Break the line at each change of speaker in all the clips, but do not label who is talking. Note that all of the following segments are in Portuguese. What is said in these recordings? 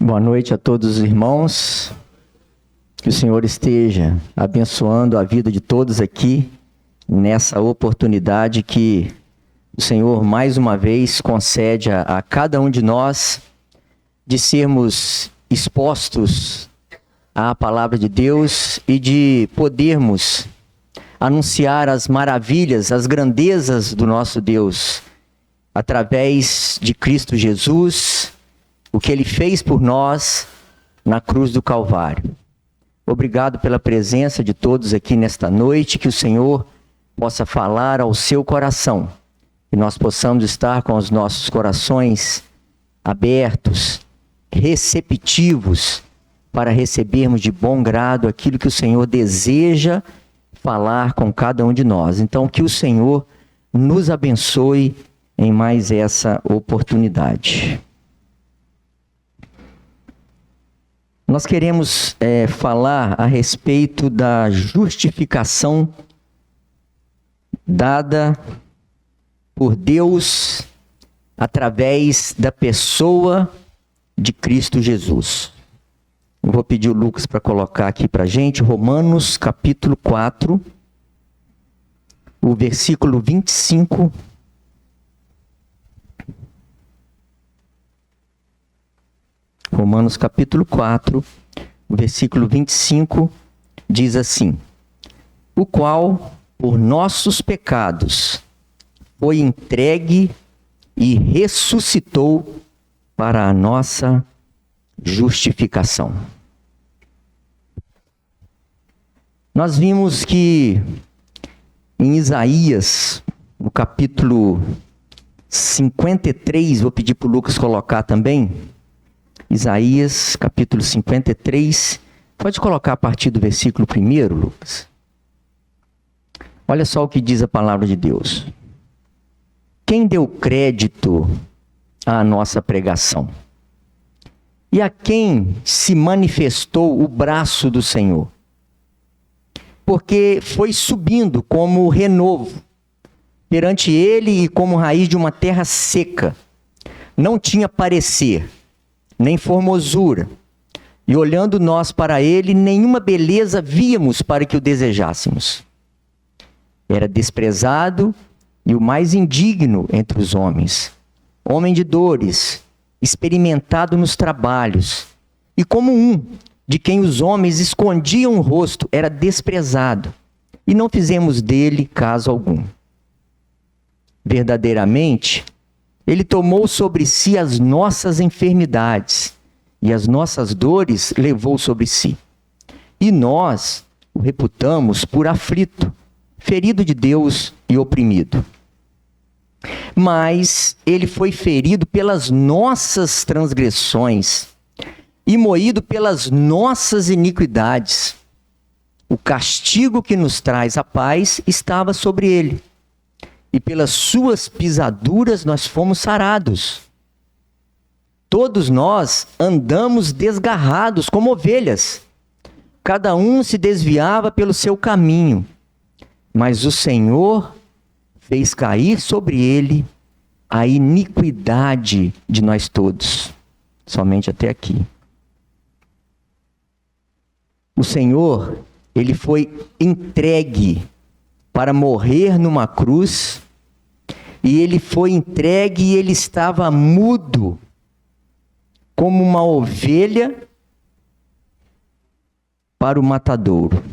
Boa noite a todos os irmãos. Que o Senhor esteja abençoando a vida de todos aqui nessa oportunidade que o Senhor mais uma vez concede a cada um de nós de sermos expostos à palavra de Deus e de podermos anunciar as maravilhas, as grandezas do nosso Deus através de Cristo Jesus, o que Ele fez por nós na cruz do Calvário. Obrigado pela presença de todos aqui nesta noite, que o Senhor possa falar ao seu coração, que nós possamos estar com os nossos corações abertos, receptivos, para recebermos de bom grado aquilo que o Senhor deseja falar com cada um de nós. Então, que o Senhor nos abençoe em mais essa oportunidade. Nós queremos falar a respeito da justificação dada por Deus através da pessoa de Cristo Jesus. Eu vou pedir o Lucas para colocar aqui para a gente, Romanos capítulo 4, o versículo 25. Romanos capítulo 4, versículo 25, diz assim: o qual, por nossos pecados, foi entregue e ressuscitou para a nossa justificação. Nós vimos que em Isaías, no capítulo 53, vou pedir para o Lucas colocar também, Isaías, capítulo 53, pode colocar a partir do versículo 1, Lucas. Olha só o que diz a palavra de Deus. Quem deu crédito à nossa pregação? E a quem se manifestou o braço do Senhor? Porque foi subindo como renovo perante ele e como raiz de uma terra seca. Não tinha parecer, nem formosura, e olhando nós para ele, nenhuma beleza víamos para que o desejássemos. Era desprezado e o mais indigno entre os homens, homem de dores, experimentado nos trabalhos, e como um de quem os homens escondiam o rosto, era desprezado, e não fizemos dele caso algum. Verdadeiramente, Ele tomou sobre si as nossas enfermidades e as nossas dores levou sobre si. E nós o reputamos por aflito, ferido de Deus e oprimido. Mas ele foi ferido pelas nossas transgressões e moído pelas nossas iniquidades. O castigo que nos traz a paz estava sobre ele. E pelas suas pisaduras nós fomos sarados. Todos nós andamos desgarrados como ovelhas. Cada um se desviava pelo seu caminho. Mas o Senhor fez cair sobre ele a iniquidade de nós todos. Somente até aqui. O Senhor, ele foi entregue para morrer numa cruz, e ele foi entregue e ele estava mudo, como uma ovelha para o matadouro.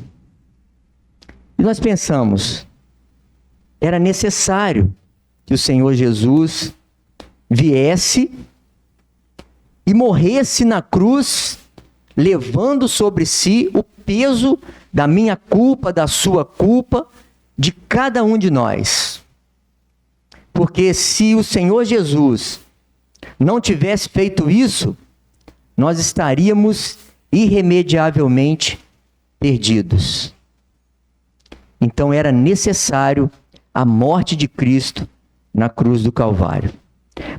E nós pensamos, era necessário que o Senhor Jesus viesse e morresse na cruz, levando sobre si o peso da minha culpa, da sua culpa, de cada um de nós. Porque se o Senhor Jesus não tivesse feito isso, nós estaríamos irremediavelmente perdidos. Então era necessário a morte de Cristo na cruz do Calvário.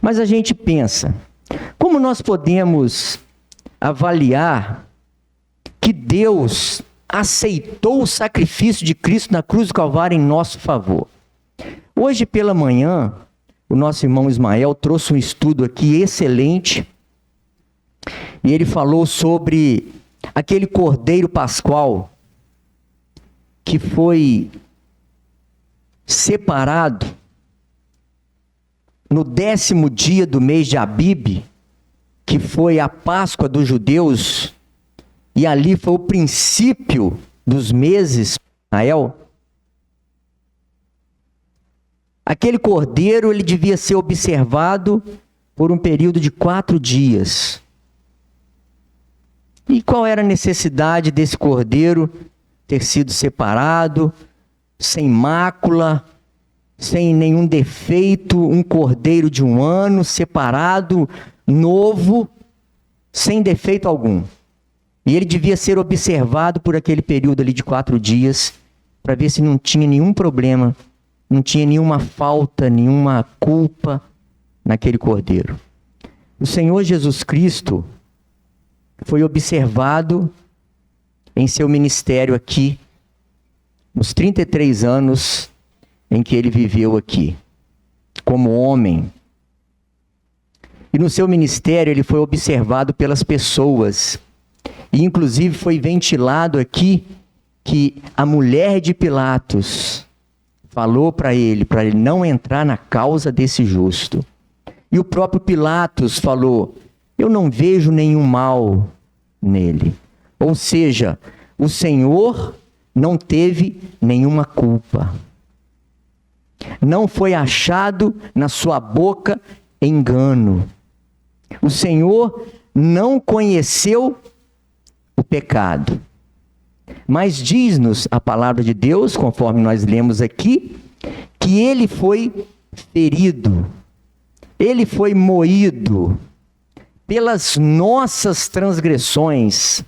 Mas a gente pensa, como nós podemos avaliar que Deus aceitou o sacrifício de Cristo na cruz do Calvário em nosso favor? Hoje pela manhã, o nosso irmão Ismael trouxe um estudo aqui excelente E ele falou sobre aquele cordeiro pascual que foi separado no 10º dia do mês de Abibe, que foi a Páscoa dos judeus, e ali foi o princípio dos meses de Israel. Aquele cordeiro, ele devia ser observado por um período de 4 dias. E qual era a necessidade desse cordeiro ter sido separado, sem mácula, sem nenhum defeito, um cordeiro de 1 ano, separado, novo, sem defeito algum? E ele devia ser observado por aquele período ali de 4 dias, para ver se não tinha nenhum problema, não tinha nenhuma falta, nenhuma culpa naquele cordeiro. O Senhor Jesus Cristo foi observado em seu ministério aqui, nos 33 anos em que ele viveu aqui, como homem. E no seu ministério ele foi observado pelas pessoas. E inclusive foi ventilado aqui que a mulher de Pilatos falou para ele não entrar na causa desse justo. E o próprio Pilatos falou: eu não vejo nenhum mal nele. Ou seja, o Senhor não teve nenhuma culpa. Não foi achado na sua boca engano. O Senhor não conheceu o pecado. Mas diz-nos a palavra de Deus, conforme nós lemos aqui, que ele foi ferido, ele foi moído pelas nossas transgressões,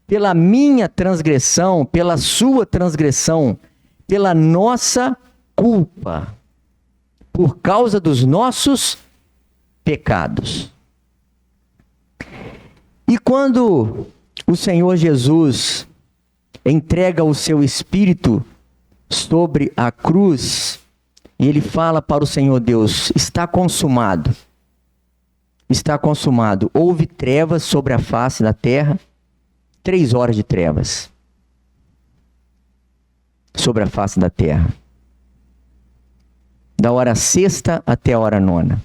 pela minha transgressão, pela sua transgressão, pela nossa culpa, por causa dos nossos pecados. E quando o Senhor Jesus entrega o seu Espírito sobre a cruz, e ele fala para o Senhor Deus: está consumado. Está consumado. Houve trevas sobre a face da terra, 3 horas de trevas sobre a face da terra. Da hora 6ª até a hora 9ª.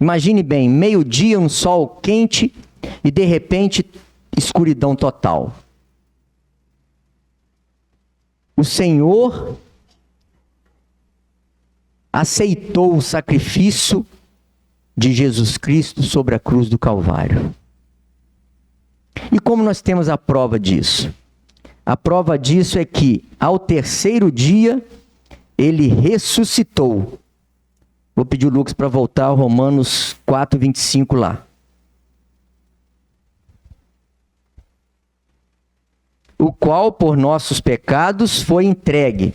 Imagine bem, meio-dia, um sol quente e de repente escuridão total. O Senhor aceitou o sacrifício de Jesus Cristo sobre a cruz do Calvário. E como nós temos a prova disso? A prova disso é que ao 3º dia ele ressuscitou. Vou pedir o Lucas para voltar a Romanos 4:25 lá. O qual por nossos pecados foi entregue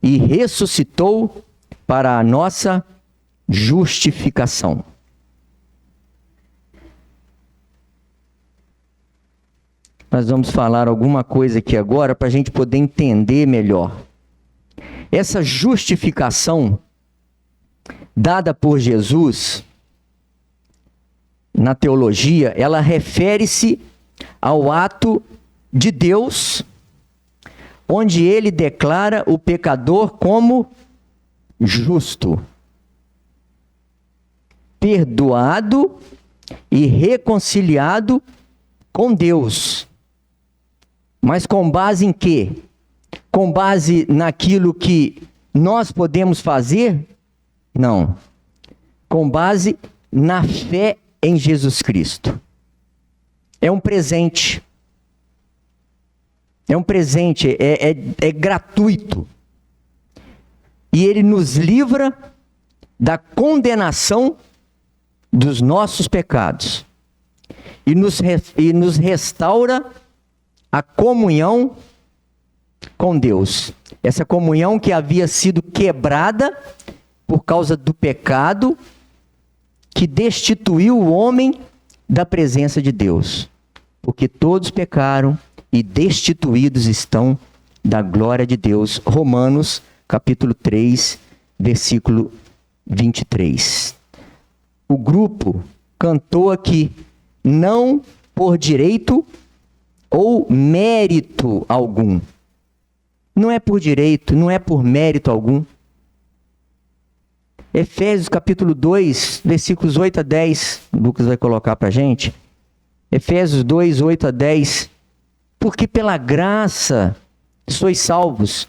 e ressuscitou para a nossa justificação. Nós vamos falar alguma coisa aqui agora para a gente poder entender melhor. Essa justificação dada por Jesus na teologia, ela refere-se ao ato de Deus, onde ele declara o pecador como justo, perdoado e reconciliado com Deus. Mas com base em quê? Com base naquilo que nós podemos fazer? Não. Com base na fé em Jesus Cristo. É um presente. É um presente, é gratuito. E ele nos livra da condenação dos nossos pecados. E nos restaura a comunhão com Deus. Essa comunhão que havia sido quebrada por causa do pecado, que destituiu o homem da presença de Deus. Porque todos pecaram e destituídos estão da glória de Deus. Romanos, capítulo 3, versículo 23. O grupo cantou aqui: não por direito ou mérito algum. Não é por direito, não é por mérito algum. Efésios capítulo 2, versículos 8 a 10, Lucas vai colocar para a gente. Efésios 2, 8 a 10. Porque pela graça sois salvos,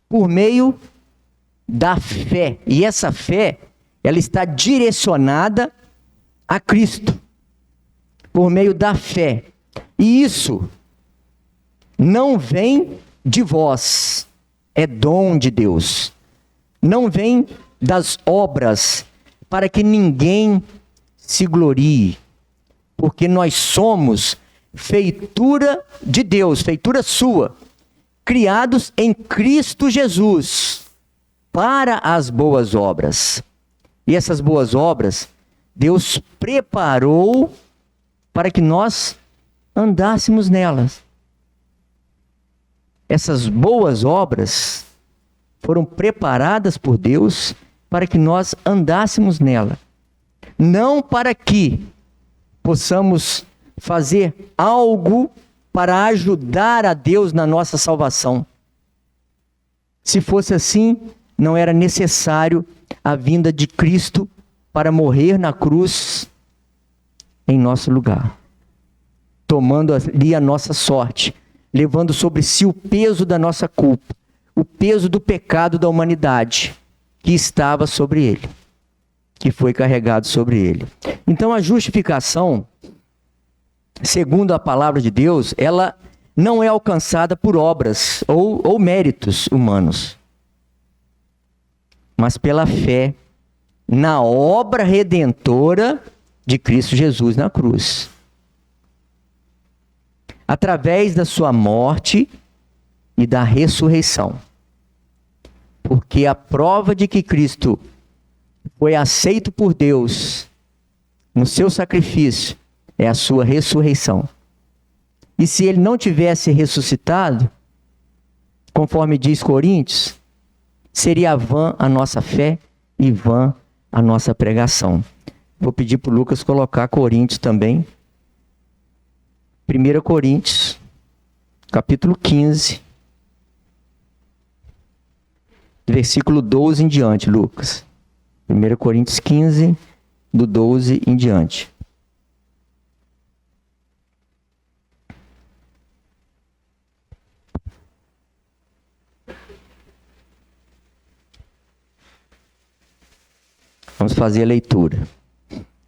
por meio da fé. E essa fé, ela está direcionada a Cristo. Por meio da fé. E isso não vem de vós, é dom de Deus. Não vem das obras, para que ninguém se glorie, porque nós somos feitura de Deus, feitura sua, criados em Cristo Jesus, para as boas obras. E essas boas obras, Deus preparou para que nós andássemos nelas. Essas boas obras foram preparadas por Deus para que nós andássemos nela. Não para que possamos fazer algo para ajudar a Deus na nossa salvação. Se fosse assim, não era necessário a vinda de Cristo para morrer na cruz em nosso lugar, tomando ali a nossa sorte, levando sobre si o peso da nossa culpa, o peso do pecado da humanidade que estava sobre ele, que foi carregado sobre ele. Então a justificação, segundo a palavra de Deus, ela não é alcançada por obras ou méritos humanos, mas pela fé na obra redentora de Cristo Jesus na cruz. Através da sua morte e da ressurreição. Porque a prova de que Cristo foi aceito por Deus no seu sacrifício é a sua ressurreição. E se ele não tivesse ressuscitado, conforme diz Coríntios, seria vã a nossa fé e vã a nossa pregação. Vou pedir para o Lucas colocar Coríntios também. 1 Coríntios, capítulo 15, versículo 12 em diante, Lucas. 1 Coríntios 15, do 12 em diante. Vamos fazer a leitura.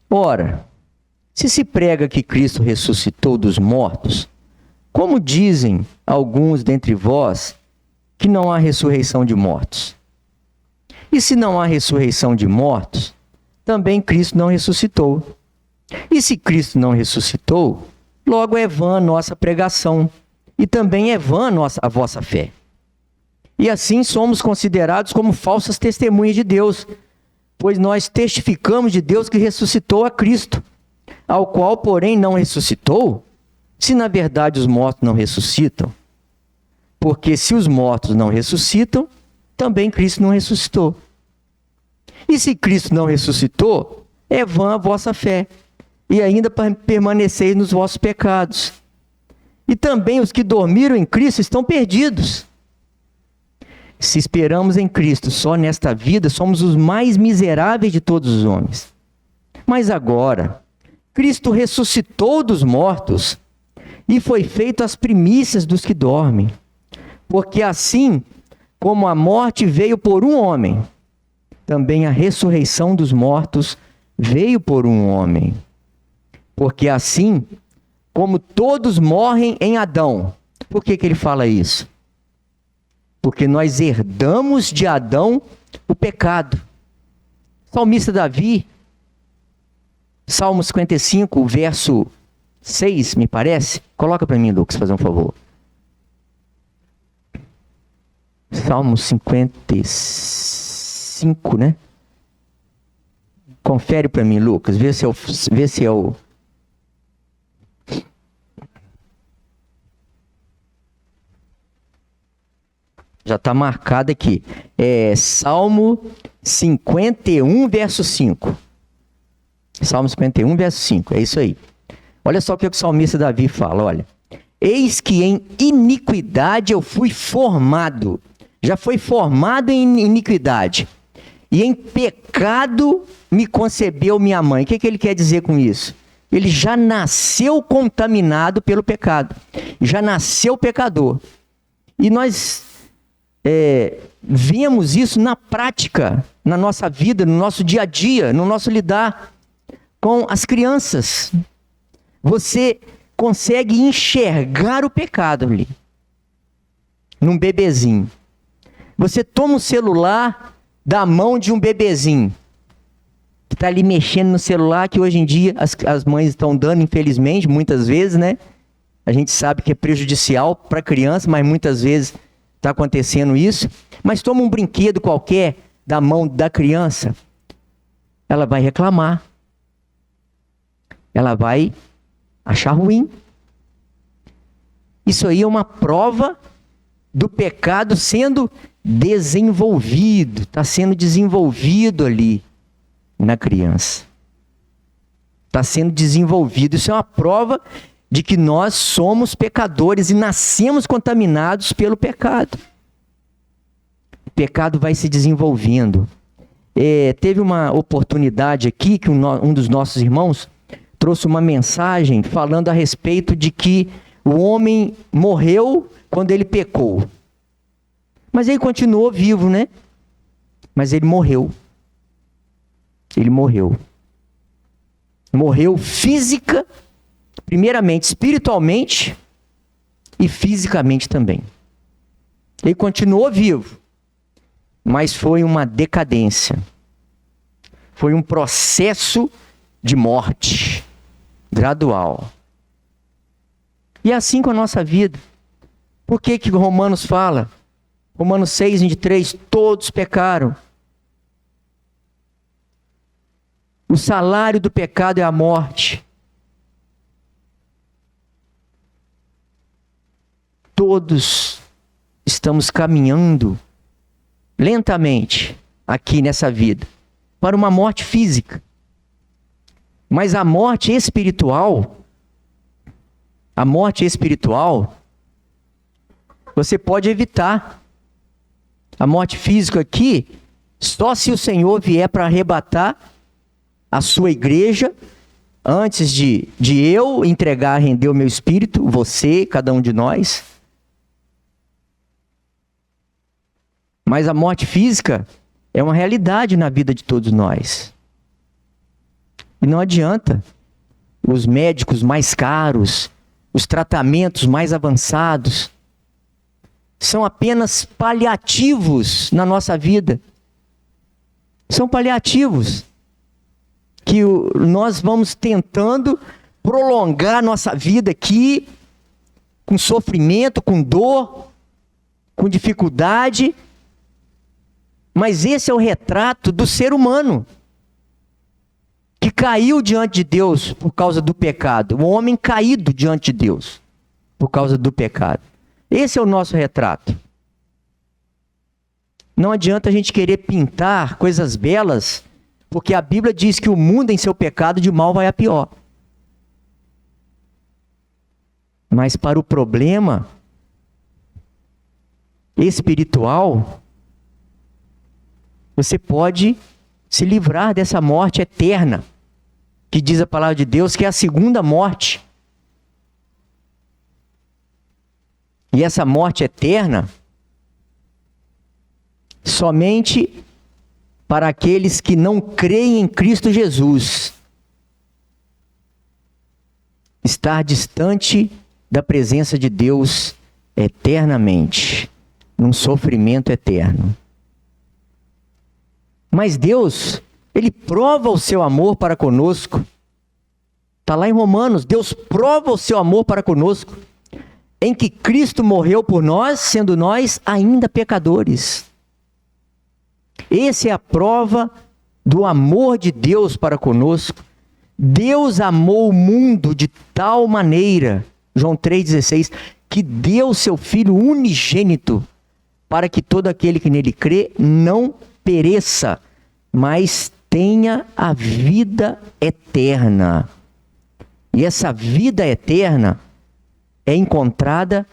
Ora, se prega que Cristo ressuscitou dos mortos, como dizem alguns dentre vós que não há ressurreição de mortos? E se não há ressurreição de mortos, também Cristo não ressuscitou. E se Cristo não ressuscitou, logo é vã a nossa pregação, e também é vã a vossa fé. E assim somos considerados como falsas testemunhas de Deus, pois nós testificamos de Deus que ressuscitou a Cristo, ao qual, porém, não ressuscitou, se na verdade os mortos não ressuscitam. Porque se os mortos não ressuscitam, também Cristo não ressuscitou. E se Cristo não ressuscitou, é vã a vossa fé, e ainda permaneceis nos vossos pecados. E também os que dormiram em Cristo estão perdidos. Se esperamos em Cristo só nesta vida, somos os mais miseráveis de todos os homens. Mas agora, Cristo ressuscitou dos mortos e foi feito as primícias dos que dormem. Porque assim como a morte veio por um homem, também a ressurreição dos mortos veio por um homem. Porque assim como todos morrem em Adão. Por que ele fala isso? Porque nós herdamos de Adão o pecado. Salmista Davi, Salmo 55, verso 6, me parece. Coloca para mim, Lucas, fazer um favor. Salmo 55, né? Confere para mim, Lucas, vê se é o... Já está marcado aqui. É Salmo 51, verso 5. Salmo 51, verso 5. É isso aí. Olha só o que o salmista Davi fala, olha. Eis que em iniquidade eu fui formado. Já foi formado em iniquidade. E em pecado me concebeu minha mãe. O que ele quer dizer com isso? Ele já nasceu contaminado pelo pecado. Já nasceu pecador. E nós vemos isso na prática, na nossa vida, no nosso dia a dia, no nosso lidar com as crianças. Você consegue enxergar o pecado ali, num bebezinho. Você toma o celular da mão de um bebezinho, que está ali mexendo no celular, que hoje em dia as mães estão dando, infelizmente, muitas vezes, né? A gente sabe que é prejudicial para a criança, mas muitas vezes está acontecendo isso. Mas toma um brinquedo qualquer da mão da criança, ela vai reclamar. Ela vai achar ruim. Isso aí é uma prova do pecado sendo desenvolvido. Está sendo desenvolvido ali na criança. Está sendo desenvolvido. Isso é uma prova de que nós somos pecadores e nascemos contaminados pelo pecado. O pecado vai se desenvolvendo. Teve uma oportunidade aqui que um dos nossos irmãos trouxe uma mensagem falando a respeito de que o homem morreu quando ele pecou. Mas ele continuou vivo, né? Mas ele morreu. Ele morreu. Morreu física, primeiramente espiritualmente e fisicamente também. Ele continuou vivo, mas foi uma decadência. Foi um processo de morte gradual. E é assim com a nossa vida. Por que que Romanos fala? Romanos 6:23, todos pecaram. O salário do pecado é a morte. Todos estamos caminhando lentamente aqui nessa vida para uma morte física. Mas a morte espiritual, você pode evitar. A morte física aqui, só se o Senhor vier para arrebatar a sua igreja, antes de eu entregar, render o meu espírito, você, cada um de nós. Mas a morte física é uma realidade na vida de todos nós. E não adianta os médicos mais caros, os tratamentos mais avançados, são apenas paliativos na nossa vida. São paliativos que nós vamos tentando prolongar nossa vida aqui, com sofrimento, com dor, com dificuldade. Mas esse é o retrato do ser humano, que caiu diante de Deus por causa do pecado. O homem caído diante de Deus por causa do pecado. Esse é o nosso retrato. Não adianta a gente querer pintar coisas belas, porque a Bíblia diz que o mundo em seu pecado de mal vai a pior. Mas para o problema espiritual, você pode se livrar dessa morte eterna, que diz a palavra de Deus que é a segunda morte. E essa morte eterna, somente para aqueles que não creem em Cristo Jesus. Estar distante da presença de Deus eternamente, num sofrimento eterno. Mas Deus, Ele prova o seu amor para conosco. Está lá em Romanos, Deus prova o seu amor para conosco, em que Cristo morreu por nós, sendo nós ainda pecadores. Essa é a prova do amor de Deus para conosco. Deus amou o mundo de tal maneira, João 3,16, que deu seu Filho unigênito, para que todo aquele que nele crê não pereça, mas tenha a vida eterna. E essa vida eterna é encontrada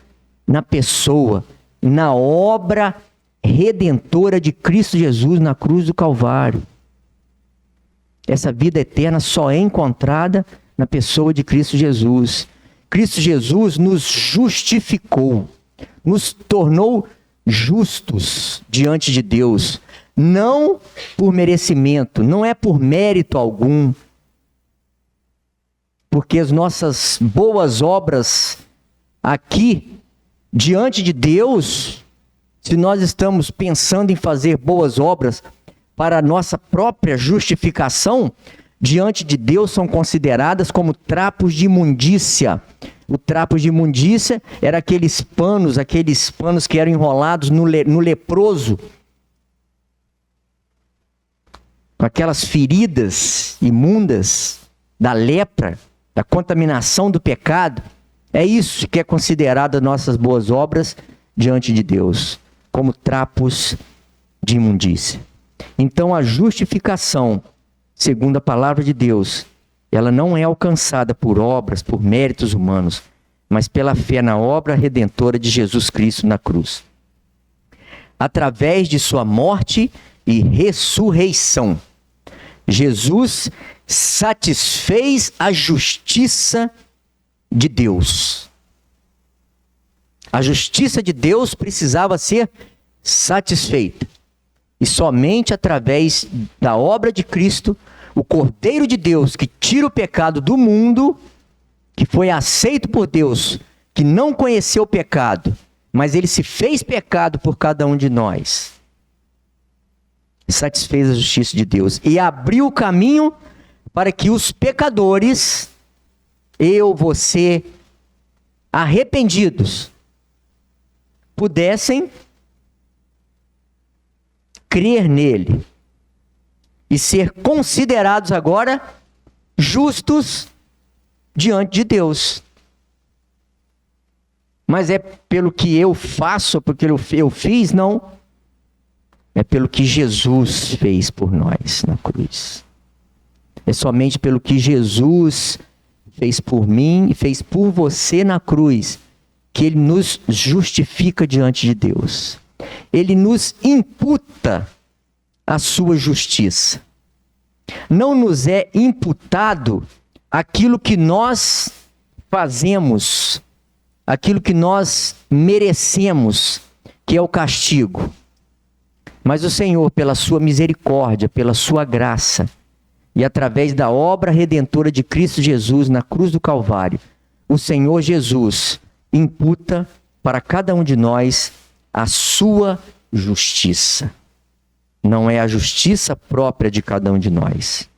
na pessoa, na obra redentora de Cristo Jesus na cruz do Calvário. Essa vida eterna só é encontrada na pessoa de Cristo Jesus. Cristo Jesus nos justificou, nos tornou justos diante de Deus, não por merecimento, não é por mérito algum, porque as nossas boas obras aqui, diante de Deus, se nós estamos pensando em fazer boas obras para a nossa própria justificação, diante de Deus são consideradas como trapos de imundícia. O trapo de imundícia era aqueles panos que eram enrolados no leproso, com aquelas feridas imundas da lepra, da contaminação do pecado. É isso que é considerado nossas boas obras diante de Deus, como trapos de imundícia. Então a justificação, segundo a palavra de Deus, ela não é alcançada por obras, por méritos humanos, mas pela fé na obra redentora de Jesus Cristo na cruz. Através de sua morte e ressurreição, Jesus satisfez a justiça de Deus. A justiça de Deus precisava ser satisfeita. E somente através da obra de Cristo, o Cordeiro de Deus que tira o pecado do mundo, que foi aceito por Deus, que não conheceu o pecado, mas ele se fez pecado por cada um de nós. Satisfez a justiça de Deus e abriu o caminho para que os pecadores, eu, você, arrependidos, pudessem crer nele e ser considerados agora justos diante de Deus. Mas é pelo que eu faço, porque eu fiz? Não. É pelo que Jesus fez por nós na cruz. É somente pelo que Jesus fez por mim e fez por você na cruz que ele nos justifica diante de Deus. Ele nos imputa a sua justiça. Não nos é imputado aquilo que nós fazemos, aquilo que nós merecemos, que é o castigo. Mas o Senhor, pela sua misericórdia, pela sua graça, e através da obra redentora de Cristo Jesus na cruz do Calvário, o Senhor Jesus imputa para cada um de nós a sua justiça. Não é a justiça própria de cada um de nós.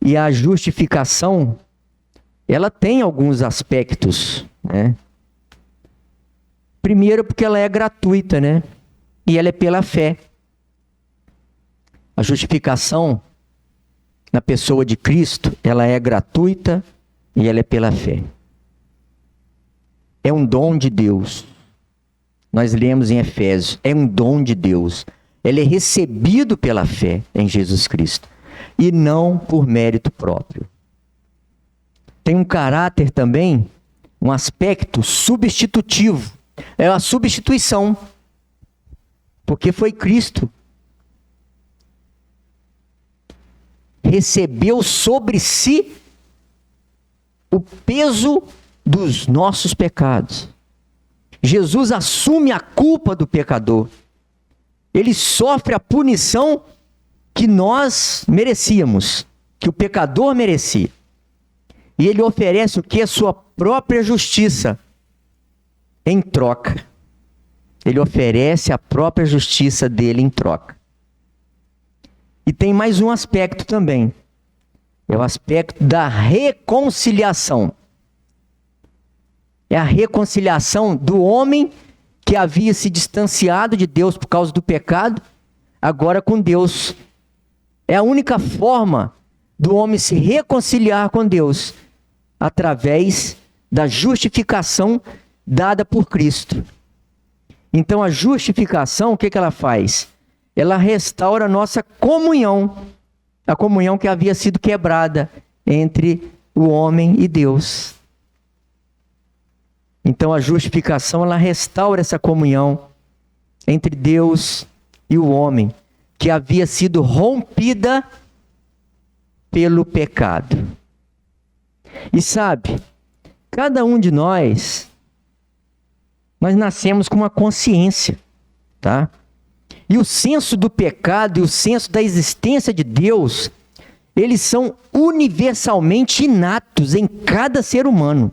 E a justificação, ela tem alguns aspectos, né? Primeiro, porque ela é gratuita, né? E ela é pela fé. A justificação na pessoa de Cristo, ela é gratuita e ela é pela fé. É um dom de Deus. Nós lemos em Efésios, é um dom de Deus. Ele é recebido pela fé em Jesus Cristo e não por mérito próprio. Tem um caráter também, um aspecto substitutivo. É a substituição. Porque foi Cristo. Recebeu sobre si o peso dos nossos pecados. Jesus assume a culpa do pecador. Ele sofre a punição que nós merecíamos, que o pecador merecia. E ele oferece o que? A sua própria justiça em troca. Ele oferece a própria justiça dele em troca. E tem mais um aspecto também. É o aspecto da reconciliação. É a reconciliação do homem que havia se distanciado de Deus por causa do pecado, agora com Deus. É a única forma do homem se reconciliar com Deus, através da justificação dada por Cristo. Então a justificação, o que ela faz? Ela restaura a nossa comunhão, a comunhão que havia sido quebrada entre o homem e Deus. Então a justificação, ela restaura essa comunhão entre Deus e o homem, que havia sido rompida pelo pecado. E sabe, cada um de nós nascemos com uma consciência, tá? E o senso do pecado e o senso da existência de Deus, eles são universalmente inatos em cada ser humano,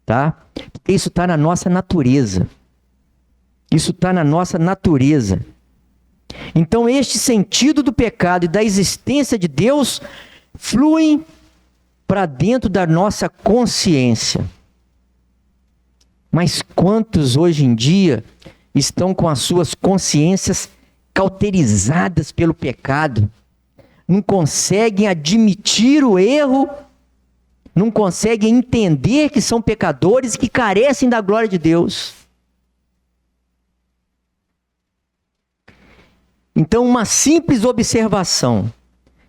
tá? Porque isso está na nossa natureza. Isso está na nossa natureza. Então este sentido do pecado e da existência de Deus fluem para dentro da nossa consciência. Mas quantos hoje em dia estão com as suas consciências cauterizadas pelo pecado, não conseguem admitir o erro, não conseguem entender que são pecadores e que carecem da glória de Deus? Então, uma simples observação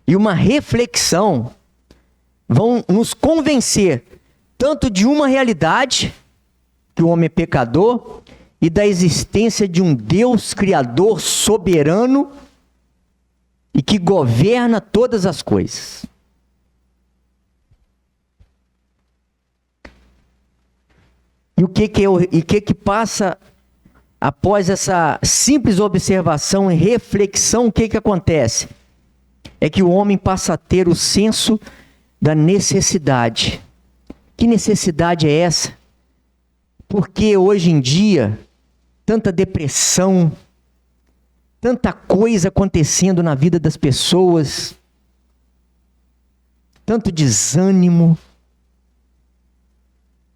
e uma reflexão vão nos convencer tanto de uma realidade, que o homem é pecador, e da existência de um Deus criador soberano e que governa todas as coisas. E o que passa após essa simples observação e reflexão? O que acontece? É que o homem passa a ter o senso da necessidade. Que necessidade é essa? Porque hoje em dia, tanta depressão, tanta coisa acontecendo na vida das pessoas, tanto desânimo,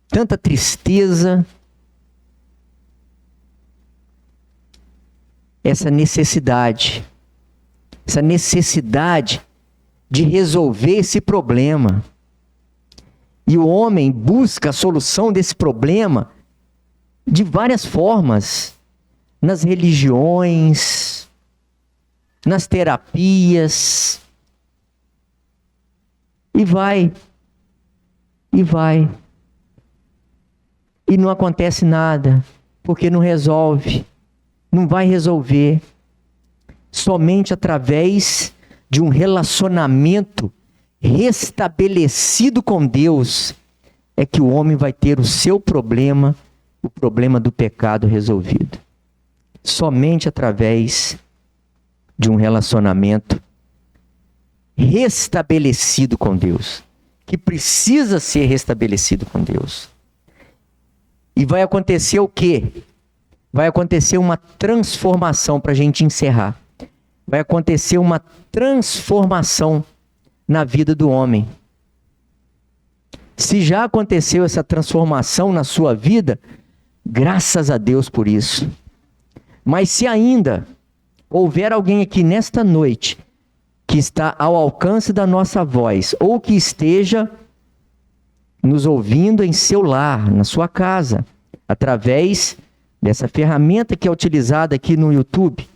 tanta tristeza, essa necessidade de resolver esse problema. E o homem busca a solução desse problema de várias formas, nas religiões, nas terapias, e vai. E não acontece nada, porque não resolve, não vai resolver. Somente através de um relacionamento restabelecido com Deus é que o homem vai ter o seu problema, o problema do pecado resolvido. Somente através de um relacionamento restabelecido com Deus, que precisa ser restabelecido com Deus. E vai acontecer o quê? Vai acontecer uma transformação, para a gente encerrar. Vai acontecer uma transformação na vida do homem. Se já aconteceu essa transformação na sua vida, graças a Deus por isso. Mas se ainda houver alguém aqui nesta noite que está ao alcance da nossa voz, ou que esteja nos ouvindo em seu lar, na sua casa, através dessa ferramenta que é utilizada aqui no YouTube,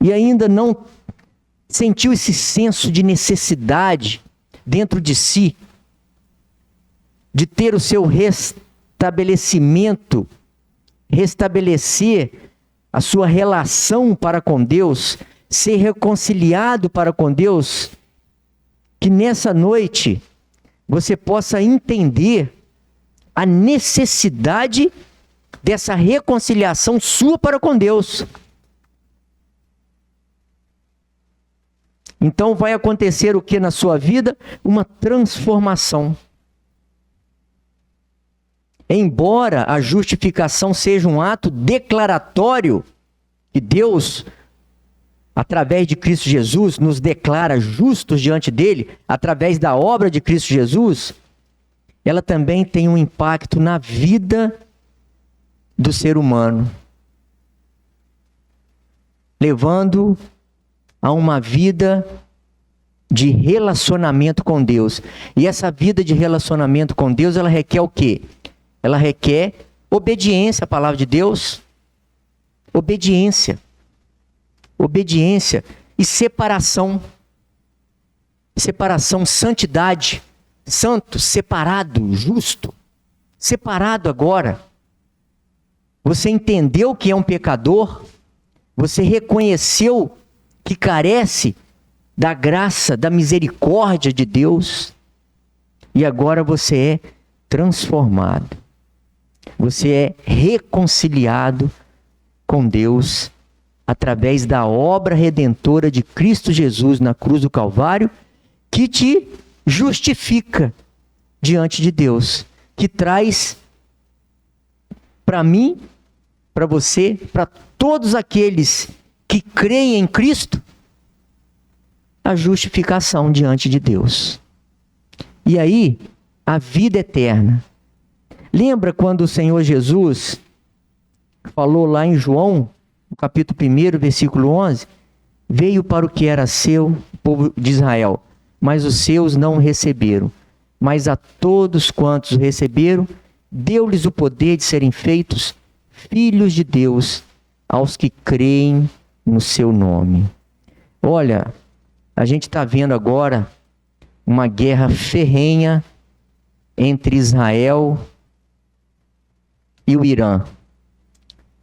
e ainda não sentiu esse senso de necessidade dentro de si, de ter o seu restabelecimento, restabelecer a sua relação para com Deus, ser reconciliado para com Deus, que nessa noite você possa entender a necessidade dessa reconciliação sua para com Deus. Então vai acontecer o que na sua vida? Uma transformação. Embora a justificação seja um ato declaratório, que Deus, através de Cristo Jesus, nos declara justos diante dele, através da obra de Cristo Jesus, ela também tem um impacto na vida do ser humano, levando a uma vida de relacionamento com Deus. E essa vida de relacionamento com Deus, ela requer o quê? Ela requer obediência à palavra de Deus. Obediência e separação. Separação, santidade. santo, separado, justo, separado agora. Você entendeu que é um pecador, você reconheceu que carece da graça, da misericórdia de Deus, e agora você é transformado. Você é reconciliado com Deus através da obra redentora de Cristo Jesus na cruz do Calvário, que te justifica diante de Deus, que traz para mim, para você, para todos aqueles que creem em Cristo, a justificação diante de Deus. E aí, a vida eterna. Lembra quando o Senhor Jesus falou lá em João, no capítulo 1, versículo 11? Veio para o que era seu, o povo de Israel, mas os seus não o receberam. Mas a todos quantos o receberam, deu-lhes o poder de serem feitos filhos de Deus, aos que creem no seu nome. Olha, a gente está vendo agora uma guerra ferrenha entre Israel e o Irã.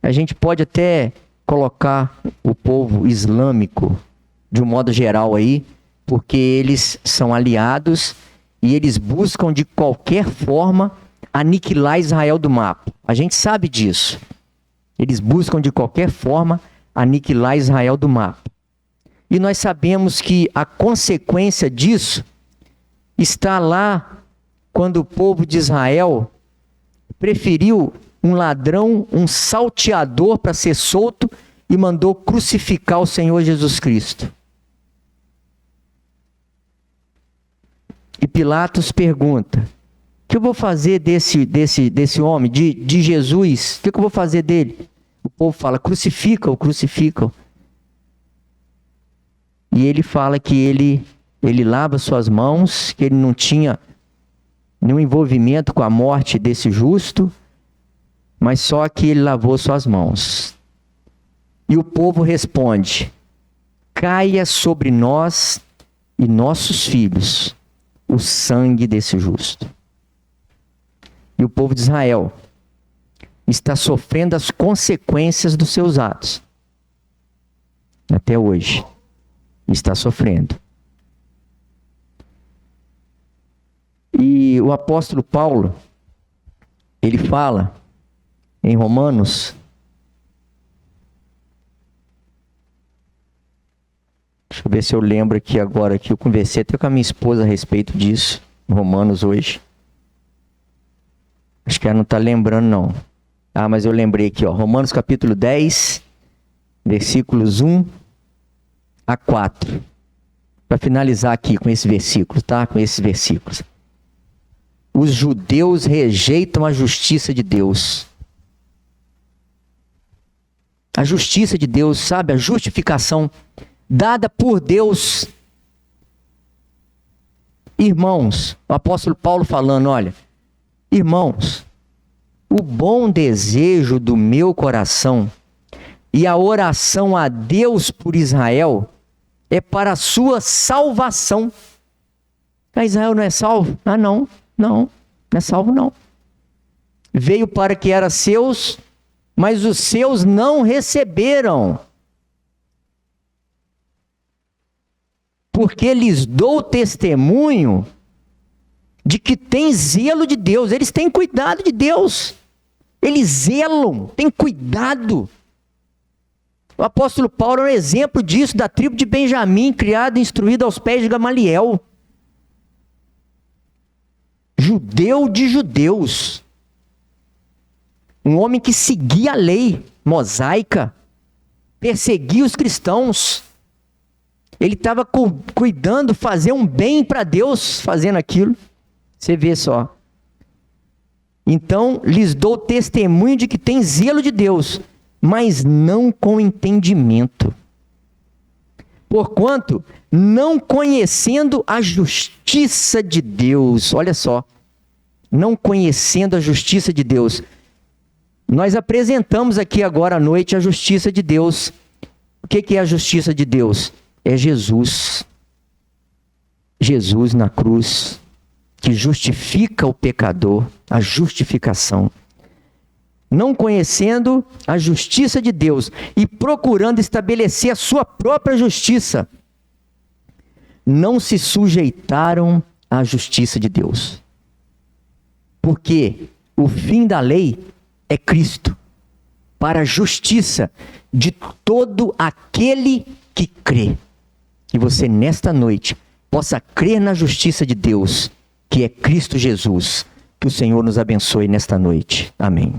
A gente pode até colocar o povo islâmico de um modo geral aí, porque eles são aliados e eles buscam de qualquer forma aniquilar Israel do mapa. A gente sabe disso. Eles buscam de qualquer forma aniquilar Israel do mapa. E nós sabemos que a consequência disso está lá quando o povo de Israel preferiu um ladrão, um salteador para ser solto e mandou crucificar o Senhor Jesus Cristo. E Pilatos pergunta: o que eu vou fazer desse homem, de Jesus? O que eu vou fazer dele? O povo fala: crucifica-o, crucifica-o. E ele fala que ele lava suas mãos, que ele não tinha nenhum envolvimento com a morte desse justo, mas só que ele lavou suas mãos. E o povo responde: caia sobre nós e nossos filhos o sangue desse justo. E o povo de Israel está sofrendo as consequências dos seus atos. Até hoje. Está sofrendo. E o apóstolo Paulo, ele fala em Romanos, deixa eu ver se eu lembro aqui agora, que eu conversei até com a minha esposa a respeito disso, em Romanos hoje. Acho que ela não está lembrando não. Ah, mas eu lembrei aqui, ó, Romanos capítulo 10, versículos 1 a 4. Para finalizar aqui com esse versículo, tá? Com esses versículos. Os judeus rejeitam a justiça de Deus. A justiça de Deus, sabe? A justificação dada por Deus. Irmãos, o apóstolo Paulo falando, olha, irmãos, o bom desejo do meu coração e a oração a Deus por Israel é para a sua salvação. Ah, Israel não é salvo? Ah, não é salvo não. Veio para que era seus, mas os seus não receberam. Porque lhes dou testemunho de que tem zelo de Deus, eles têm cuidado de Deus, eles zelam, têm cuidado. O apóstolo Paulo é um exemplo disso, da tribo de Benjamim, criado e instruído aos pés de Gamaliel. Judeu de judeus. Um homem que seguia a lei mosaica, perseguia os cristãos. Ele estava cuidando, fazer um bem para Deus, fazendo aquilo. Você vê só. Então, lhes dou testemunho de que tem zelo de Deus, mas não com entendimento. Porquanto, não conhecendo a justiça de Deus, olha só, não conhecendo a justiça de Deus. Nós apresentamos aqui agora à noite a justiça de Deus. O que é a justiça de Deus? É Jesus. Jesus na cruz. que justifica o pecador, a justificação, não conhecendo a justiça de Deus e procurando estabelecer a sua própria justiça, não se sujeitaram à justiça de Deus. Porque o fim da lei é Cristo, para a justiça de todo aquele que crê. Que você nesta noite possa crer na justiça de Deus, que é Cristo Jesus. Que o Senhor nos abençoe nesta noite. Amém.